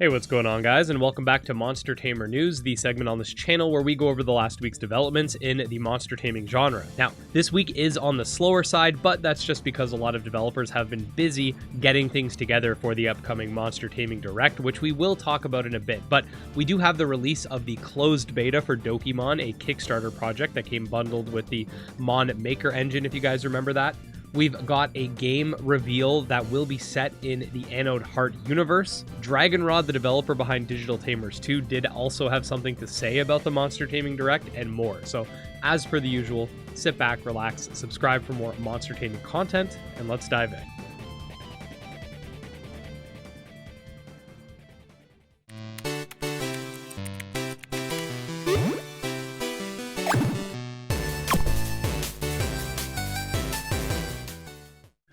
Hey, what's going on, guys, and welcome back to Monster Tamer News, the segment on this channel where we go over the last week's developments in the monster taming genre. Now, this week is on the slower side, but that's just because a lot of developers have been busy getting things together for the upcoming Monster Taming Direct, which we will talk about in a bit. But we do have the release of the closed beta for Dokimon, a Kickstarter project that came bundled with the Mon Maker engine, if you guys remember that. We've got a game reveal that will be set in the Anode Heart universe. Dragonrod, the developer behind Digital Tamers 2, did also have something to say about the Monster Taming Direct and more. So, as per the usual, sit back, relax, subscribe for more monster taming content, and let's dive in.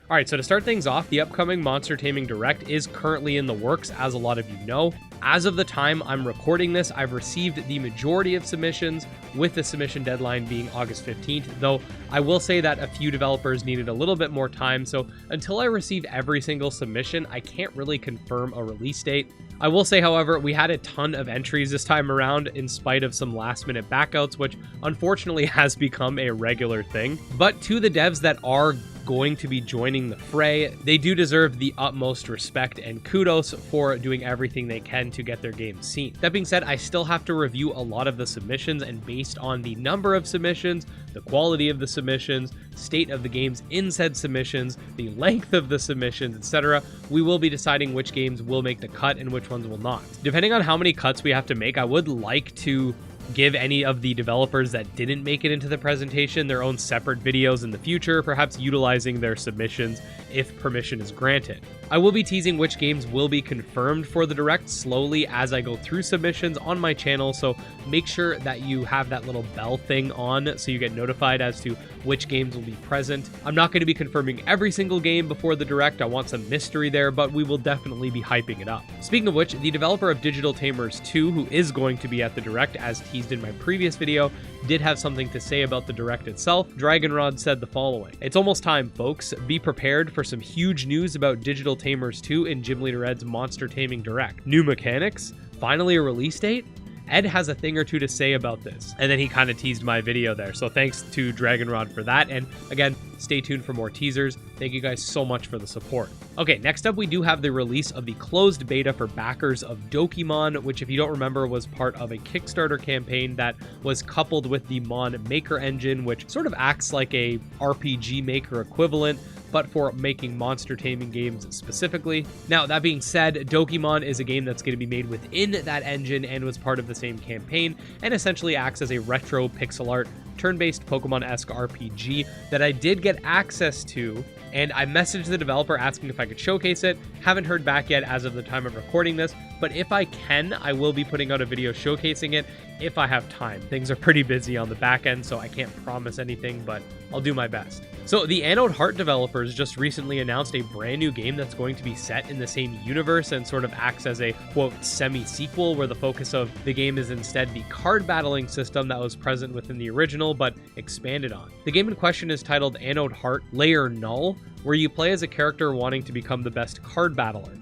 Alright, so to start things off, the upcoming Monster Taming Direct is currently in the works, as a lot of you know. As of the time I'm recording this, I've received the majority of submissions, with the submission deadline being August 15th, though I will say that a few developers needed a little bit more time, so until I receive every single submission, I can't really confirm a release date. I will say, however, we had a ton of entries this time around in spite of some last-minute backouts, which unfortunately has become a regular thing. But to the devs that are going to be joining the fray, they do deserve the utmost respect and kudos for doing everything they can to get their game seen. That being said, I still have to review a lot of the submissions, and based on the number of submissions, the quality of the submissions, state of the games in said submissions, the length of the submissions, etc., we will be deciding which games will make the cut and which ones will not. Depending on how many cuts we have to make, I would like to give any of the developers that didn't make it into the presentation their own separate videos in the future, perhaps utilizing their submissions if permission is granted. I will be teasing which games will be confirmed for the Direct slowly as I go through submissions on my channel, so make sure that you have that little bell thing on so you get notified as to which games will be present. I'm not going to be confirming every single game before the Direct, I want some mystery there, but we will definitely be hyping it up. Speaking of which, the developer of Digital Tamers 2, who is going to be at the Direct as teased in my previous video, did have something to say about the Direct itself. Dragonrod said the following: "It's almost time, folks. Be prepared for some huge news about Digital Tamers 2 in Jim Leader Ed's Monster Taming Direct. New mechanics? Finally a release date? Ed has a thing or two to say about this." And then he kind of teased my video there. So thanks to Dragonrod for that. And again, stay tuned for more teasers. Thank you guys so much for the support. Okay, next up we do have the release of the closed beta for backers of Dokimon, which, if you don't remember, was part of a Kickstarter campaign that was coupled with the Mon Maker engine, which sort of acts like a RPG Maker equivalent, but for making monster taming games specifically. Now, that being said, Dokimon is a game that's going to be made within that engine and was part of the same campaign, and essentially acts as a retro pixel art, turn-based Pokemon-esque RPG that I did get access to, and I messaged the developer asking if I could showcase it. Haven't heard back yet as of the time of recording this, but if I can, I will be putting out a video showcasing it if I have time. Things are pretty busy on the back end, so I can't promise anything, but I'll do my best. So the Anode Heart developers just recently announced a brand new game that's going to be set in the same universe and sort of acts as a, quote, semi-sequel, where the focus of the game is instead the card battling system that was present within the original, but expanded on. The game in question is titled Anode Heart Layer Null, where you play as a character wanting to become the best card battler.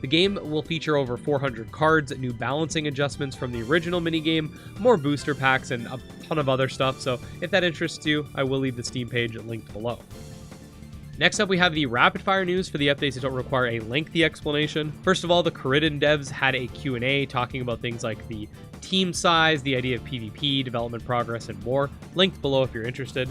The game will feature over 400 cards, new balancing adjustments from the original minigame, more booster packs, and a ton of other stuff, so if that interests you, I will leave the Steam page linked below. Next up, we have the rapid-fire news for the updates that don't require a lengthy explanation. First of all, the Corriden devs had a Q&A talking about things like the team size, the idea of PvP, development progress, and more. Linked below if you're interested.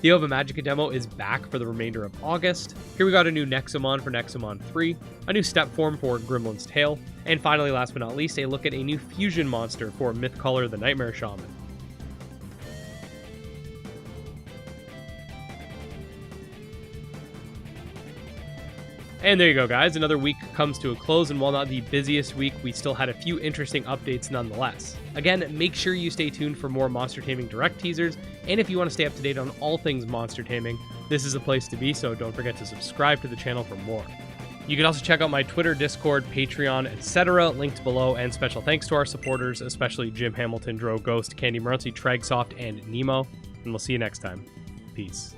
The Ova Magica demo is back for the remainder of August. Here we got a new Nexomon for Nexomon 3, a new step form for Gremlin's Tale, and finally, last but not least, a look at a new fusion monster for Mythcaller the Nightmare Shaman. And there you go, guys. Another week comes to a close, and while not the busiest week, we still had a few interesting updates nonetheless. Again, make sure you stay tuned for more Monster Taming Direct teasers, and if you want to stay up to date on all things monster taming, this is a place to be, so don't forget to subscribe to the channel for more. You can also check out my Twitter, Discord, Patreon, etc. linked below, and special thanks to our supporters, especially Jim Hamilton, Dro Ghost, Candy Morency, TragSoft, and Nemo, and we'll see you next time. Peace.